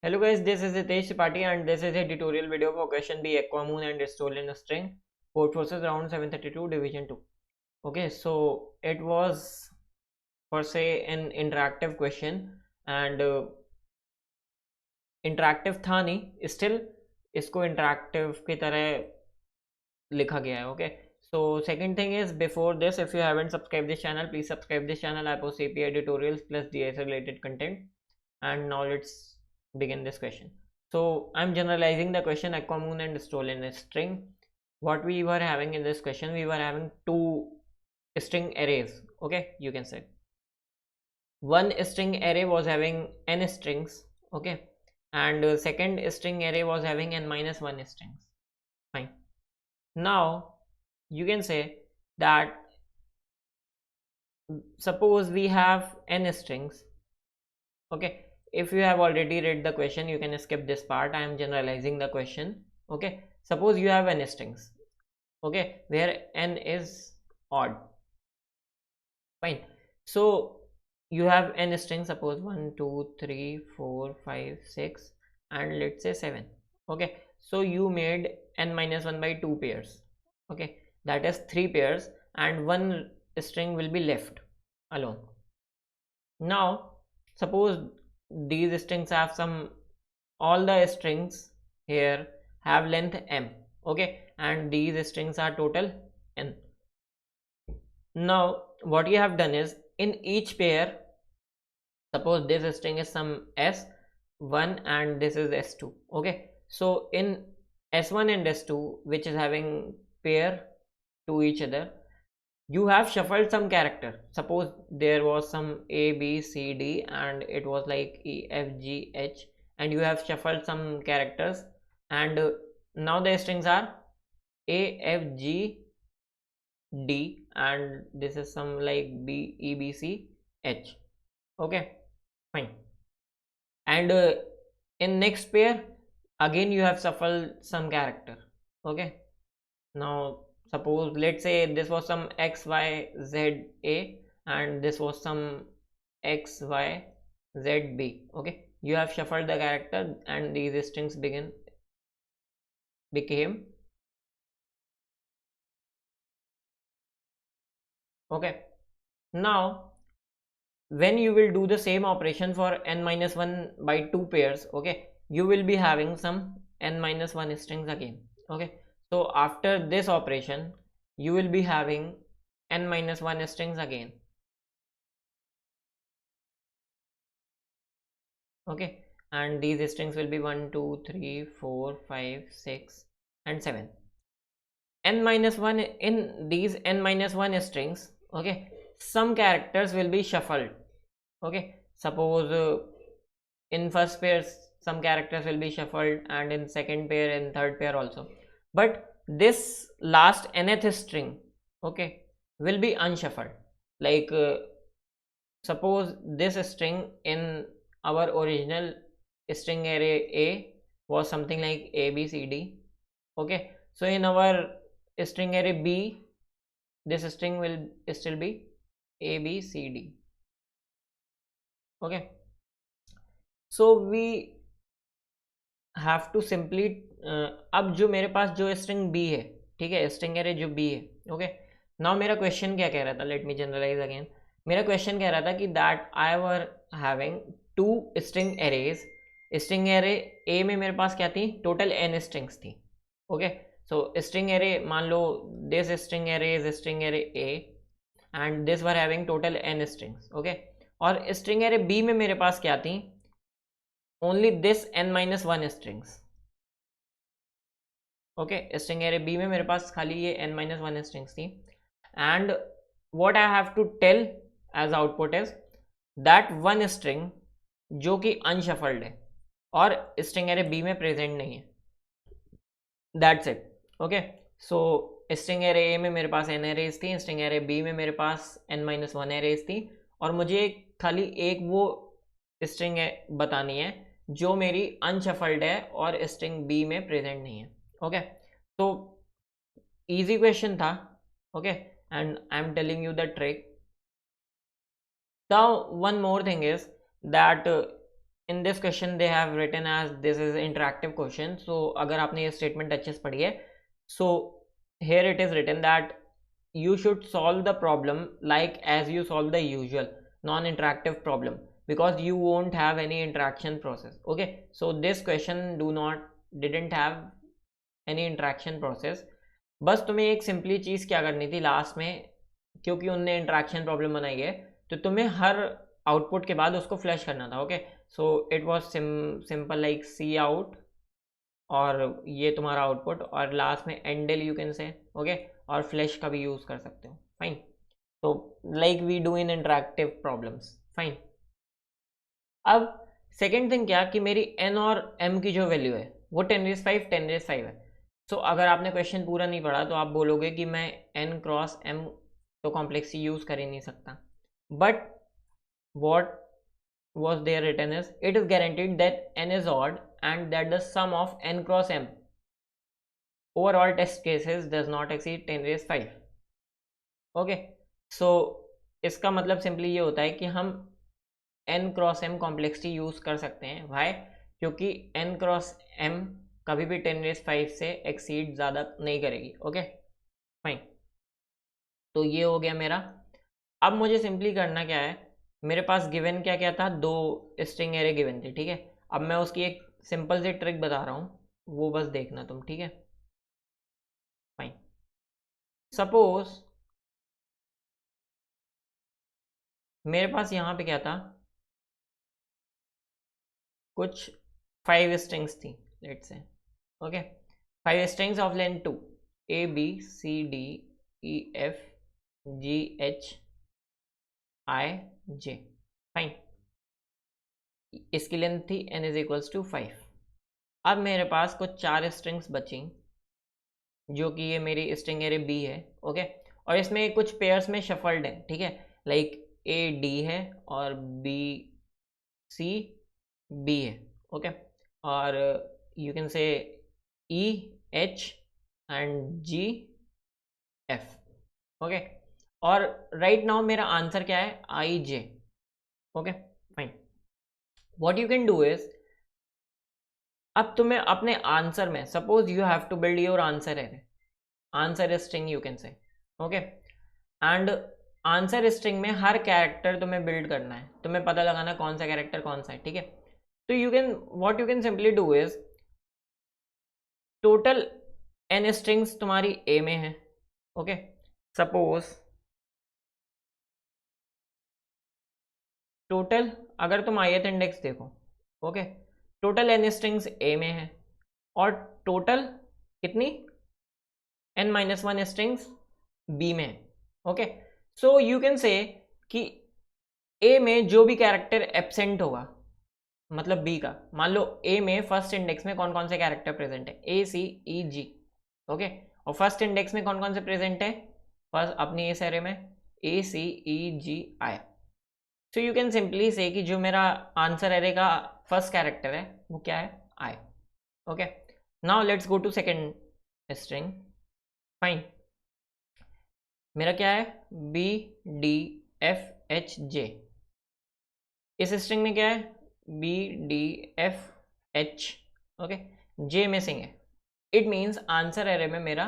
Hello guys, this is Hitesh Tripathi and this is a tutorial video for question B Aquamoon and Stolen String Port Forces round 732 division 2. Okay, so it was per se an interactive question and interactive था नहीं, still इसको interactive की तरह लिखा गया है. Okay, so second thing is, before this, if you haven't subscribed this channel, please subscribe this channel. I post API tutorials plus DS related content. And now let's begin this question. So I'm generalizing the question Aquamoon and Stolen String. What we were having in this question, we were having two string arrays. Okay, you can say one string array was having n strings. Okay, and second string array was having n minus 1 strings. Fine. Now you can say that suppose we have n strings. Okay, if you have already read the question, you can skip this part. I am generalizing the question. Okay, suppose you have n strings, okay, where n is odd. Fine. So you have n strings, suppose 1 2 3 4 5 6 and let's say 7. Okay, so you made n minus 1 by 2 pairs. Okay, that is 3 pairs and one string will be left alone. Now suppose these strings have all the strings here have length m. Okay, and these strings are total n. Now what you have done is, in each pair, suppose this string is some s1 and this is s2. Okay, so in s1 and s2, which is having pair to each other, you have shuffled some character. Suppose there was some a b c d and it was like e f g h, and you have shuffled some characters, and now the strings are a f g d and this is some like b e b c h. Okay, fine. And in next pair again you have shuffled some character. Okay, now suppose let's say this was some x y z a and this was some x y z b. Okay, you have shuffled the character and these strings became. Okay, now when you will do the same operation for n minus 1 by 2 pairs, okay, you will be having some n minus 1 strings again. Okay, so after this operation you will be having n minus 1 strings again. Okay, and these strings will be 1 2 3 4 5 6 and 7. n minus 1, in these n minus 1 strings, okay, some characters will be shuffled. Okay, suppose in first pair some characters will be shuffled and in second pair and third pair also, but this last nth string, okay, will be unshuffled. Like suppose this string in our original string array a was something like a b c d. Okay, so in our string array b, this string will still be a b c d. Okay, so we have to simply अब जो मेरे पास जो string B है, ठीक है, string array जो B है. Okay, now मेरा क्वेश्चन क्या कह रहा था, लेट मी जनरलाइज अगेन. मेरा क्वेश्चन कह रहा था कि that I were having two string arrays. String array A में मेरे पास क्या थी, टोटल एन स्ट्रिंग्स थी. ओके, सो स्ट्रिंग एरे, मान लो this string array is string array A and this were having total N strings. Okay, और string array B में मेरे पास क्या थी, only this n minus 1 strings. Okay, string array B में मेरे पास खाली ये n minus 1 strings थी. And what I have to tell as output is that one string जो कि unshuffled है और स्ट्रिंग एरे बी में प्रेजेंट नहीं है. That's it. Okay, so string array A में मेरे पास n एरेज थी, स्ट्रिंग एरे बी में मेरे पास n minus 1 एरेज थी, और मुझे खाली एक वो स्ट्रिंग बतानी है जो मेरी अनशफल्ड है और स्ट्रिंग बी में प्रेजेंट नहीं है. ओके, तो इजी क्वेश्चन था. Okay, and I am telling you the trick. Now one more thing is that in this question they have written as this is interactive question. So अगर आपने ये statement अच्छे से पढ़ी है, so here it is written that you should solve the problem like as you solve the usual non-interactive problem because you won't have any interaction process. Okay, so this question didn't have any interaction process. बस तुम्हें एक simply चीज़ क्या करनी थी last में, क्योंकि उनने interaction problem बनाई है तो तुम्हें हर आउटपुट के बाद उसको फ्लैश करना था. Okay, so it was simple like C out और ये तुम्हारा आउटपुट और लास्ट में endl you can say. Okay, और फ्लैश का भी यूज़ कर सकते हो. फाइन, तो like we do in interactive problems. Fine, अब सेकेंड थिंग क्या कि मेरी एन और एम की जो वैल्यू है वो 10⁵ है. सो अगर आपने क्वेश्चन पूरा नहीं पढ़ा तो आप बोलोगे कि मैं एन क्रॉस एम तो कॉम्प्लेक्सिटी यूज़ कर ही नहीं सकता. But what was there written is it is guaranteed that n is odd and that the sum of n cross m over all test cases does not exceed 10⁵. Okay, सो इसका मतलब simply ये होता है कि हम n cross m complexity use कर सकते हैं. वाई? क्योंकि n क्रॉस m कभी भी 10⁵ से एक्सीड ज़्यादा नहीं करेगी. ओके, फाइन, तो ये हो गया मेरा. अब मुझे सिंपली करना क्या है, मेरे पास गिवन क्या क्या था, 2 स्ट्रिंग एरे गिवन थे. ठीक है, अब मैं उसकी एक सिंपल सी ट्रिक बता रहा हूँ, वो बस देखना तुम. ठीक है, फाइन. सपोज मेरे पास यहाँ पे क्या था, कुछ 5 स्ट्रिंग्स थी let's say. Okay, 5 strings of length 2, A B C D E F G H I J. Fine, इसकी लेंथ थी n = 5. अब मेरे पास कुछ 4 स्ट्रिंग्स बची जो कि ये मेरी स्ट्रिंग एरे B है. ओके, और इसमें कुछ पेयर्स में शफल्ड है. ठीक है, लाइक A D है और B C B है. ओके, और you can say E H and G F. Okay, और राइट नाउ मेरा आंसर क्या है, I J. Okay, fine. What you can do is, अब तुम्हें अपने आंसर में, suppose you have to build your answer string you can say. Okay, and answer string में हर कैरेक्टर तुम्हें बिल्ड करना है, तुम्हें पता लगाना कौन सा कैरेक्टर कौन सा है. ठीक है, तो what you can simply do is, total n strings तुम्हारी A में है. ओके, सपोज टोटल अगर तुम ith इंडेक्स देखो, okay, total n strings A में है और टोटल कितनी n-1 स्ट्रिंग्स B में है. ओके, सो यू कैन से कि A में जो भी कैरेक्टर एब्सेंट होगा, मतलब B का, मान लो A में फर्स्ट इंडेक्स में कौन कौन से कैरेक्टर प्रेजेंट है, A C E G. Okay, और फर्स्ट इंडेक्स में कौन कौन से प्रेजेंट है, फर्स्ट अपनी इस एरे में A C E G I. So you can simply say कि जो मेरा आंसर एरे का फर्स्ट कैरेक्टर है वो क्या है, I. Okay, now let's go to second string. Fine, मेरा क्या है, B D F H J. इस स्ट्रिंग में क्या है, B D F H. Okay, J missing है. इट मीन्स आंसर एरे में मेरा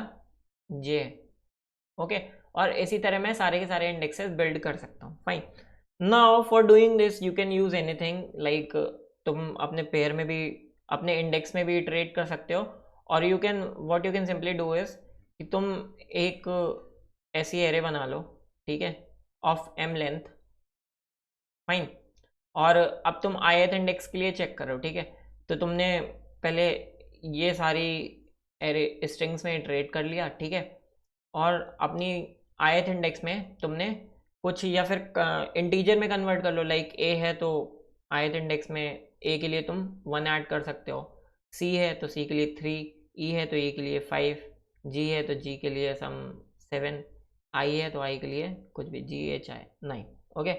J है. ओके, और इसी तरह मैं सारे के सारे इंडेक्सेस बिल्ड कर सकता हूँ. Fine, now for doing this you can use anything, like तुम अपने पेयर में भी, अपने इंडेक्स में भी इटरेट कर सकते हो, और what you can simply do is कि तुम एक ऐसी एरे बना लो. ठीक है, ऑफ m लेंथ. फाइन, और अब तुम ith इंडेक्स के लिए चेक करो. ठीक है, तो तुमने पहले ये सारी एरे स्ट्रिंग्स में इटरेट कर लिया. ठीक है, और अपनी ith इंडेक्स में तुमने कुछ, या फिर इंटीजर में कन्वर्ट कर लो, लाइक A है तो ith इंडेक्स में A के लिए तुम 1 ऐड कर सकते हो, C है तो C के लिए 3, E है तो E के लिए 5, G है तो G के लिए सम 7, I है तो I के लिए कुछ भी G H I 9. ओके,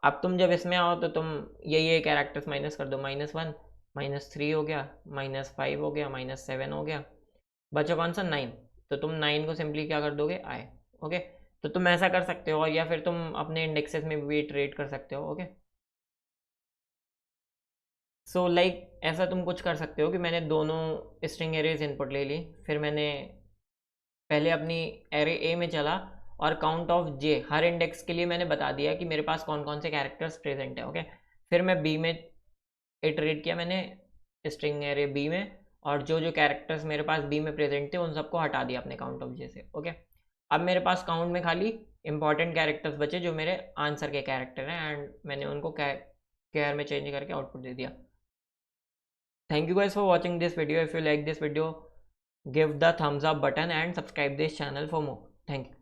अब तुम जब इसमें आओ तो तुम ये कैरेक्टर्स माइनस कर दो, -1 -3 हो गया, -5 हो गया, -7 हो गया, बचा कौन सा, 9. तो तुम 9 को सिंपली क्या कर दोगे, I. ओके, तो तुम ऐसा कर सकते हो, या फिर तुम अपने इंडेक्सेस में भी ट्रेड कर सकते हो. ओके, सो लाइक ऐसा तुम कुछ कर सकते हो कि मैंने दोनों स्ट्रिंग एरेज इनपुट ले ली, फिर मैंने पहले अपनी एरे ए में चला और count of J her index के लिए मैंने बता दिया कि मेरे पास कौन कौन से कैरेक्टर्स प्रेजेंट है। ओके, फिर मैं बी में इटरेट किया मैंने स्ट्रिंग एरे बी में, और जो जो कैरेक्टर्स मेरे पास बी में प्रेजेंट थे उन सबको हटा दिया अपने काउंट ऑफ जे से। ओके, अब मेरे पास काउंट में खाली इंपॉर्टेंट कैरेक्टर्स बचे जो मेरे आंसर के कैरेक्टर हैं, एंड मैंने उनको केयर में चेंज करके आउटपुट दे दिया। Thank you guys for watching this video. If you like this video, give the thumbs up button and subscribe this channel for more. Thank you.